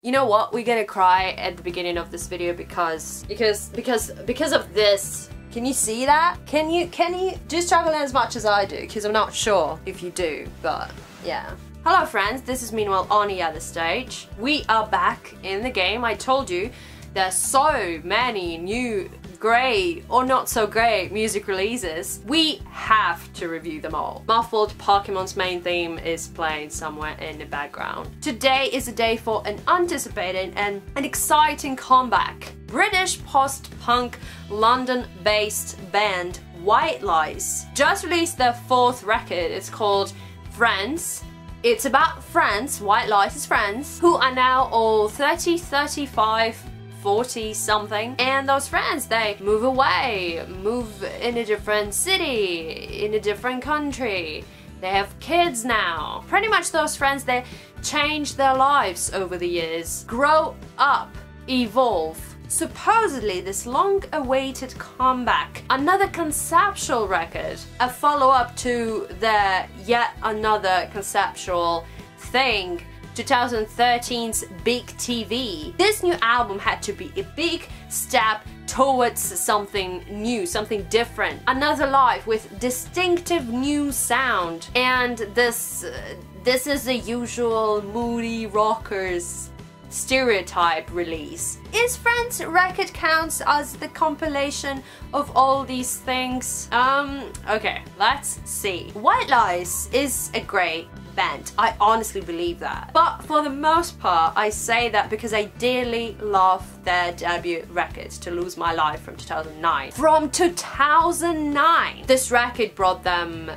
You know what? We're gonna cry at the beginning of this video because of this. Can you see that? Can you do struggle as much as I do? Because I'm not sure if you do, but yeah. Hello friends, this is Meanwhile on the other stage. We are back in the game. I told you there's so many new great or not so great music releases. We have to review them all. Muffled Pokemon's main theme is playing somewhere in the background. Today is a day for an anticipated and an exciting comeback. British post-punk London-based band White Lies just released their fourth record. It's called Friends. It's about friends, White Lies is friends, who are now all 30, 35, 40 something, and those friends, they move away, move in a different city, in a different country, they have kids now. Pretty much those friends, they change their lives over the years, grow up, evolve. Supposedly this long-awaited comeback, another conceptual record, a follow-up to their yet another conceptual thing, 2013's Big TV. This new album had to be a big step towards something new, something different. Another life with distinctive new sound. And this is the usual moody rockers stereotype release. Is Friends record counts as the compilation of all these things? Okay, let's see. White Lies is a great band. I honestly believe that. But for the most part, I say that because I dearly love their debut record, To Lose My Life, from 2009. From 2009! This record brought them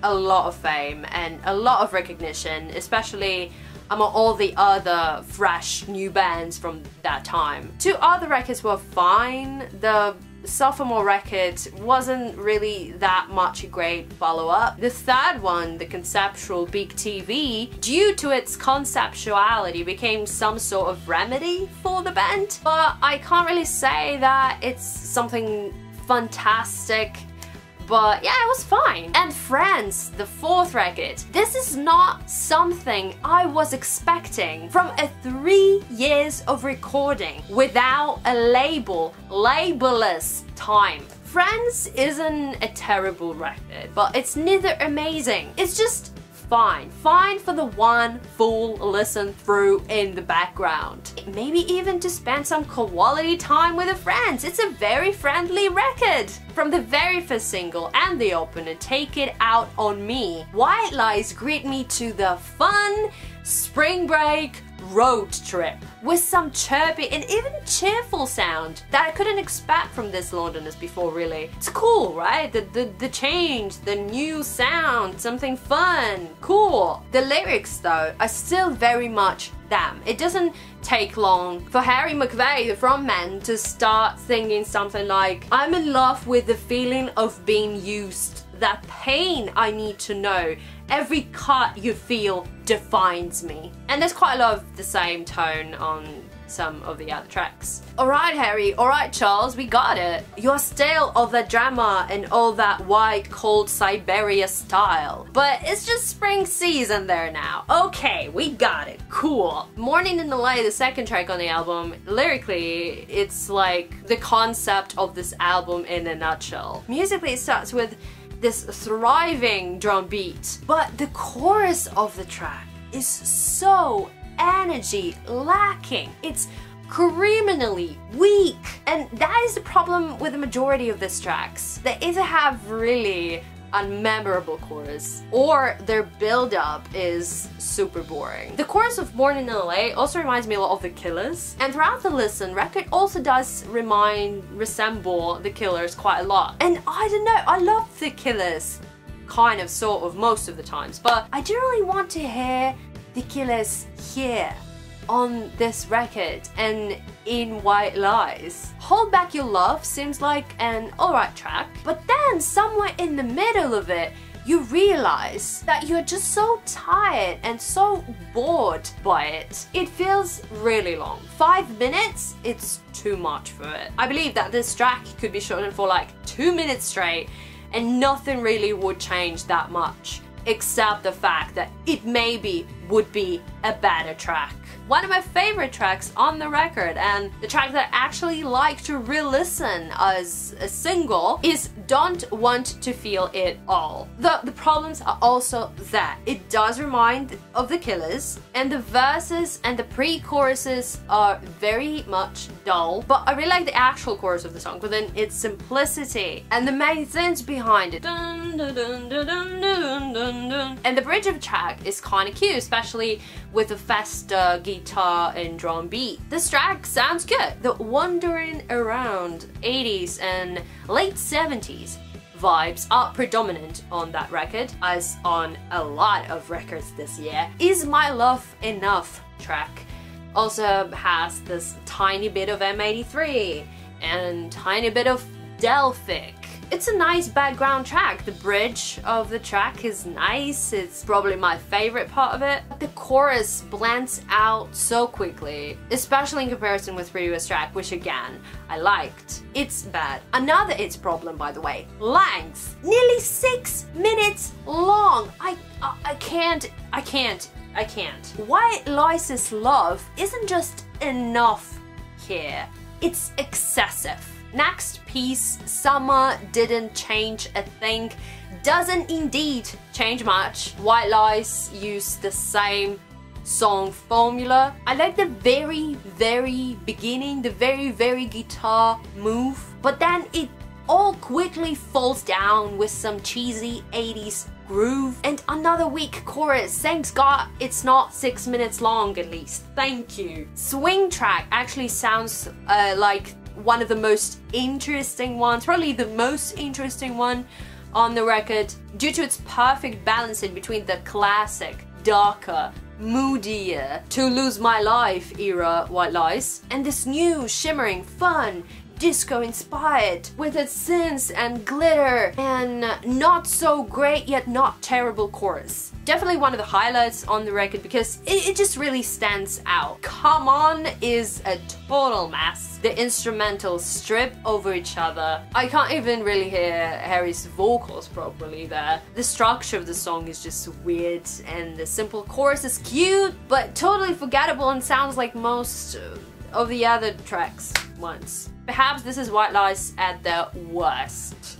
a lot of fame and a lot of recognition, especially among all the other fresh new bands from that time. Two other records were fine. The sophomore record wasn't really that much a great follow-up. The third one, the conceptual Big TV, due to its conceptuality, became some sort of remedy for the band. But I can't really say that it's something fantastic. But yeah, it was fine. And Friends, the fourth record. This is not something I was expecting from a 3 years of recording without a label, labelless time. Friends isn't a terrible record, but it's neither amazing. It's just fine. Fine for the one full listen through in the background. Maybe even to spend some quality time with the friends. It's a very friendly record. From the very first single and the opener, Take It Out on Me, White Lies greet me to the fun spring break road trip with some chirpy and even cheerful sound that I couldn't expect from this Londoners before, really. It's cool, right? The change, the new sound, something fun, cool. The lyrics though are still very much them. It doesn't take long for Harry McVeigh, the frontman, to start singing something like, I'm in love with the feeling of being used, that pain I need to know, every cut you feel defines me. And there's quite a lot of the same tone on some of the other tracks. Alright Harry, alright Charles, we got it. You're still all that drama and all that white cold Siberia style. But it's just spring season there now. Okay, we got it, cool. Morning in LA, the second track on the album, lyrically, it's like the concept of this album in a nutshell. Musically, it starts with this thriving drum beat, but the chorus of the track is so energy lacking. It's criminally weak, and that is the problem with the majority of these tracks. They either have really unmemorable chorus or their build-up is super boring. The chorus of Born in LA also reminds me a lot of The Killers, and throughout the listen, record also does resemble The Killers quite a lot. And I don't know, I love The Killers kind of, sort of, most of the times, but I do really want to hear The Killers here on this record and in White Lies. Hold Back Your Love seems like an alright track, but then somewhere in the middle of it, you realize that you're just so tired and so bored by it. It feels really long. 5 minutes? It's too much for it. I believe that this track could be shortened for like 2 minutes straight and nothing really would change that much, except the fact that it maybe would be a better track. one of my favorite tracks on the record, and the track that I actually like to re-listen as a single is Don't Want to Feel It All. The problems are also that it does remind of The Killers, and the verses and the pre-choruses are very much dull, but I really like the actual chorus of the song, but then its simplicity and the main things behind it. Dun, dun, dun, dun, dun, dun, dun, dun. And the bridge of the track is kind of cute, especially with the faster guitar and drum beat. This track sounds good. The wandering around 80s and late 70s vibes are predominant on that record, as on a lot of records this year. Is My Love Enough track also has this tiny bit of M83 and tiny bit of Delphic. It's a nice background track. The bridge of the track is nice. It's probably my favorite part of it. The chorus blends out so quickly, especially in comparison with previous track, which again, I liked. It's bad. Another It's problem, by the way, length. Nearly 6 minutes long. I can't. White Lies' love isn't just enough here. It's excessive. Next piece, Summer Didn't Change a Thing, doesn't indeed change much. White Lies use the same song formula. I like the very beginning, the very guitar move, but then it all quickly falls down with some cheesy 80s groove and another weak chorus. Thanks God it's not 6 minutes long, at least. Thank you. Swing track actually sounds like one of the most interesting ones, probably the most interesting one on the record, due to its perfect balancing between the classic, darker, moodier, To Lose My Life era White Lies, and this new, shimmering, fun, disco-inspired, with its synths and glitter and not so great yet not terrible chorus. Definitely one of the highlights on the record because it just really stands out. Come On is a total mess. The instrumentals strip over each other. I can't even really hear Harry's vocals properly there. The structure of the song is just weird, and the simple chorus is cute but totally forgettable and sounds like most of the other tracks once. Perhaps this is White Lies at their worst.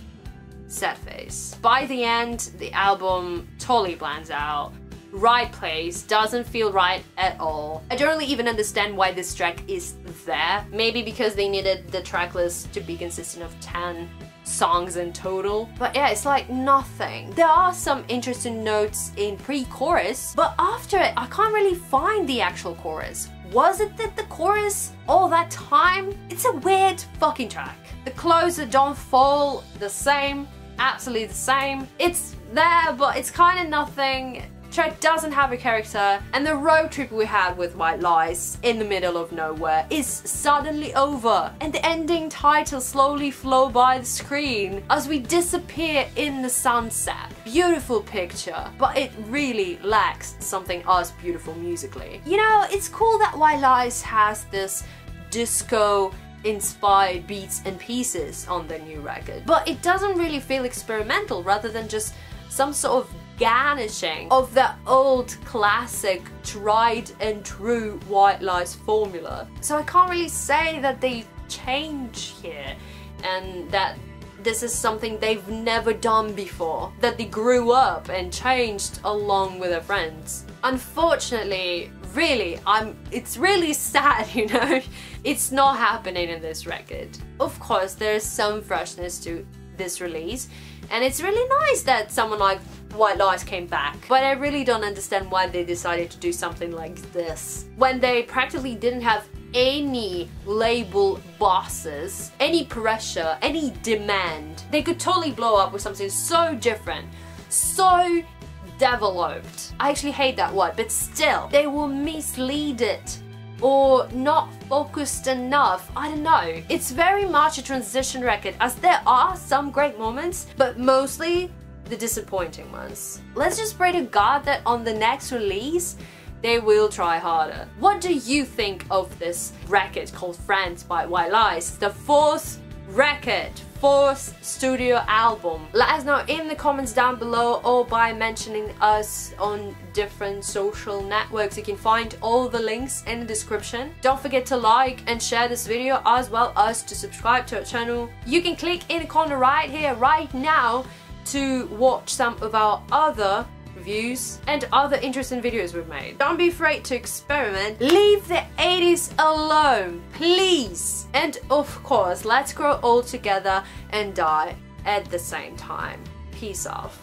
Sad face. By the end, the album totally blends out. Right place doesn't feel right at all. I don't really even understand why this track is there. Maybe because they needed the track list to be consistent of 10 songs in total. But yeah, it's like nothing. There are some interesting notes in pre-chorus, but after it, I can't really find the actual chorus. Was it that the chorus all that time? It's a weird fucking track. The closer don't fall the same, absolutely the same. It's there, but it's kind of nothing. Track doesn't have a character, and the road trip we had with White Lies in the middle of nowhere is suddenly over, and the ending titles slowly flow by the screen as we disappear in the sunset. Beautiful picture, but it really lacks something as beautiful musically. You know, it's cool that White Lies has this disco inspired beats and pieces on their new record, but it doesn't really feel experimental, rather than just some sort of garnishing of the old classic tried and true White Lies formula. So I can't really say that they change here and that this is something they've never done before, that they grew up and changed along with their friends. Unfortunately, really, it's really sad, you know? It's not happening in this record. Of course, there's some freshness to this release, and it's really nice that someone like White Lies came back, but I really don't understand why they decided to do something like this when they practically didn't have any label bosses, any pressure, any demand. They could totally blow up with something so different, so developed. I actually hate that word, but still, they were misleaded or not focused enough. I don't know. It's very much a transition record, as there are some great moments, but mostly the disappointing ones. Let's just pray to God that on the next release, they will try harder. What do you think of this record called Friends by White Lies? The fourth record, 4th studio album. Let us know in the comments down below or by mentioning us on different social networks. You can find all the links in the description. Don't forget to like and share this video, as well as to subscribe to our channel. You can click in the corner right here, right now, to watch some of our other reviews and other interesting videos we've made. Don't be afraid to experiment. Leave the 80s alone, please. And of course, let's grow old together and die at the same time. Peace off.